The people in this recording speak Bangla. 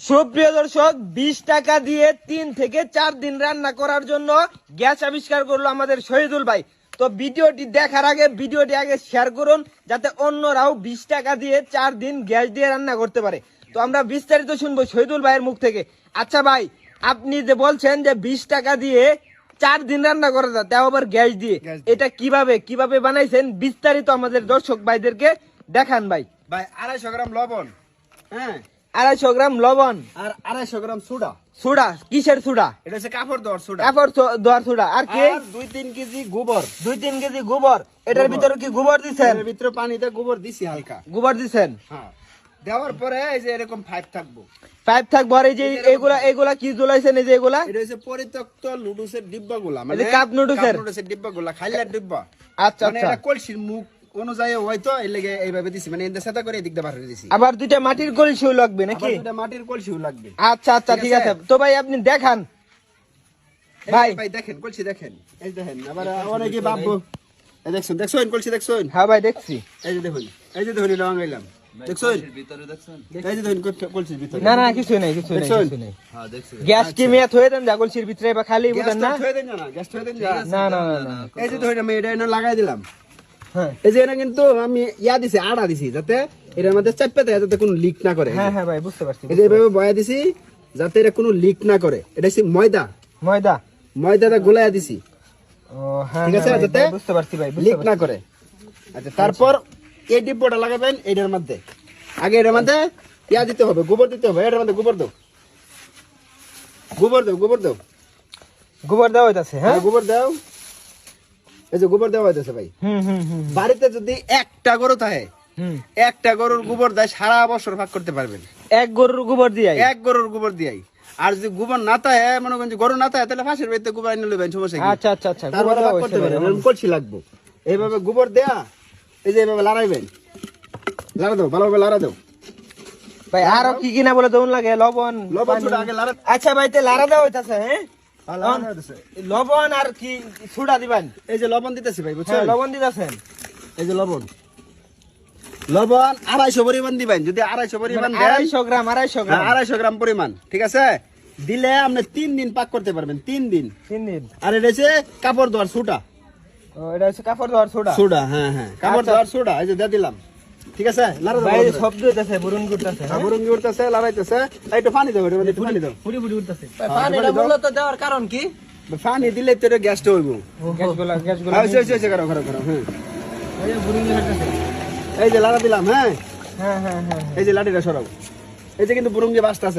সুপ্রিয় দর্শক, 20 টাকা দিয়ে 3 থেকে 4 দিন রান্না করার জন্য গ্যাস আবিষ্কার করলো আমাদের শহীদুল ভাই। তো ভিডিওটি দেখার আগে ভিডিওটি আগে শেয়ার করুন, যাতে অন্যরাও 20 টাকা দিয়ে 4 দিন গ্যাস দিয়ে রান্না করতে পারে। তো আমরা বিস্তারিত শুনবো শহীদুল ভাইয়ের মুখ থেকে। আচ্ছা ভাই, আপনি যে বলছেন যে 20 টাকা দিয়ে 4 দিন রান্না করা যায়, তাও আবার গ্যাস দিয়ে, এটা কিভাবে বানাইছেন বিস্তারিত আমাদের দর্শক ভাইদেরকে দেখান ভাই। ভাই 250 গ্রাম লবণ, হ্যাঁ 250 গ্রাম লবণ আর 250 গ্রাম সোডা। সুডা, কিসের সুডা? এটা হচ্ছে কাপড় দেওয়ার সোডা। কাপড় ধোয়ার সুডা। আর কি? 2-3 কেজি গোবর। 2-3 কেজি গোবর। এটার ভিতরে কি গোবর দিছেন? এর ভিতরে পানিতে গোবর দিছি হালকা। গোবর দিছেন? হ্যাঁ, দেওয়ার পরে এই যে এরকম পাইপ থাকবো। পাইপ থাকবো। আর এই যে এগুলা কি জ্বলাইছেন? এই যে এগুলা এটা হচ্ছে পরিত্যক্ত নুডলসের ডিব্বাগুলা, এই যে কাপ নুডলসের ডিব্বাগুলা, খাইলার ডিব্বা। আচ্ছা মানে আচ্ছা। এটা কলসির মুখ অনুযায়ী হয়তো এর লেগে এইভাবে দিছি, মানে এন্ড সাদা করে এদিক দিয়ে বার করে দিছি। আবার দুইটা মাটির কলসিও লাগবে নাকি? এটা মাটির কলসিও লাগবে। আচ্ছা আচ্ছা, ঠিক আছে। তো ভাই আপনি দেখান। ভাই ভাই দেখেন কলসি দেখেন, এই দেখেন। আবার অনেকে ভাববো এই দেখছেন কলসি দেখছেন। হ্যাঁ ভাই দেখছি। এই যে দেখুন এটা বাঙাইলাম, দেখছেন ভিতরে দেখছেন, এই যে দেখুন কলসির ভিতরে। না না, কিছু নাই কিছু নাই দেখছেন? কিছু নাই। হ্যাঁ দেখছি। গ্যাস কি মেয়াদ হয়ে দেন যা কলসির ভিতরে বা খালি বুঝেন না? গ্যাস থয়ে দেন না, গ্যাস থয়ে দেন না। না না না না। এই যে ধরে আমি এটা এনে লাগাই দিলাম। হ্যাঁ এই যে এটা কিন্তু আমি দিছি, আড়া দিছি, যাতে এর মধ্যে চাপতে দেয়, যাতে কোনো লিক না করে। হ্যাঁ হ্যাঁ ভাই, বুঝতে পারছি। এই যে এভাবে বয়া দিছি, যাতে এটা কোনো লিক না করে। এটা হচ্ছে ময়দা। ময়দাটা গোলায়া দিছি, ও হ্যাঁ, ঠিক আছে, হ্যাঁ ভাই, যাতে বুঝতে পারছি ভাই, বুঝতে লিক না পারছি। করে। আচ্ছা, তারপর এই ডিব্বাটা লাগাবেন এটার মধ্যে। আগে এটার মধ্যে দিতে হবে, গোবর দিতে হবে। এটার মধ্যে গোবর দাও। গোবর দেওয়া হইতাছে। হ্যাঁ, গোবর দাও। এই যে গোবর দেওয়া হইতেছে ভাই। হুম। বাড়িতে যদি একটা গরু থাকে, হুম, একটা গরুর গোবর দেয়, সারা বছর ভাগ করতে পারবেন এক গরুর গোবর দিয়ে। এক গরুর গোবর দিয়াই। আর যদি গোবর না থাকে, মনে করেন যে গরু না থাকে, তাহলে ফাঁসের বাড়িতে গোবর এনে নেবেন, সমস্যা কি? আচ্ছা আচ্ছা আচ্ছা, তারপরে গোবর ভাগ দেওয়া করতে হইছে পারবেন। ভাই। এরকম কলসি লাগবো। এইভাবে গোবর দেয়া, এই যে এইভাবে লাড়াইবেন। লাড়া দাও, ভালোভাবে লাড়া দাও ভাই। আরো কি কিনা বলে দৌন লাগে? লবণ লবণ পানি। ছোট আগে লাড়া। আচ্ছা ভাই, তে লাড়া দেওয়া হইতাছে। হ্যাঁ, লাড়া দিতেছে। লবণ আর কি সুডা দিবেন? এই যে লবণ দিতেছি ভাই, বুঝছেন? হ্যাঁ, লবণ দিতেছেন। এই যে লবণ 250 পরিমাণ দিবেন। যদি 250 পরিমাণ দেন, 250 গ্রাম 250 গ্রাম পরিমাণ, ঠিক আছে, দিলে আপনি 3 দিন পাক করতে পারবেন। 3 দিন। 3 দিন। আর এটা হচ্ছে কাপড় ধোয়ার সোডা। ও, এটা হচ্ছে কাপড় ধোয়ার সোডা। সোডা, হ্যাঁ কাপড় আচ্ছা। ধোয়ার সোডা। এই যে দিয়ে দিলাম, ঠিক আছে। লাড়া দাও, ভাই লাড়া দাও। শব্দ হইতাছে, বুরুন করতেছে। হ্যাঁ, বুরুঙ্গি উঠতেছে, লাড়াইতেছে। একটু পানি দাও, এটার মধ্যে একটু পানি দাও। পুরি উঠতেছে। পানিটা মূলত দেওয়ার কারণ কি? পানি দিলে তো এটা গ্যাসটা হইব। গ্যাসগুলা হয়েছে, করো। হ্যাঁ, এই যে বুরুন হইতাছে। এই যে লাড়া দিলাম। হ্যাঁ, হ্যাঁ। এই যে লাঠিটা সরাও। এই যে কিন্তু বুরুঙ্গি বাসটা আছে।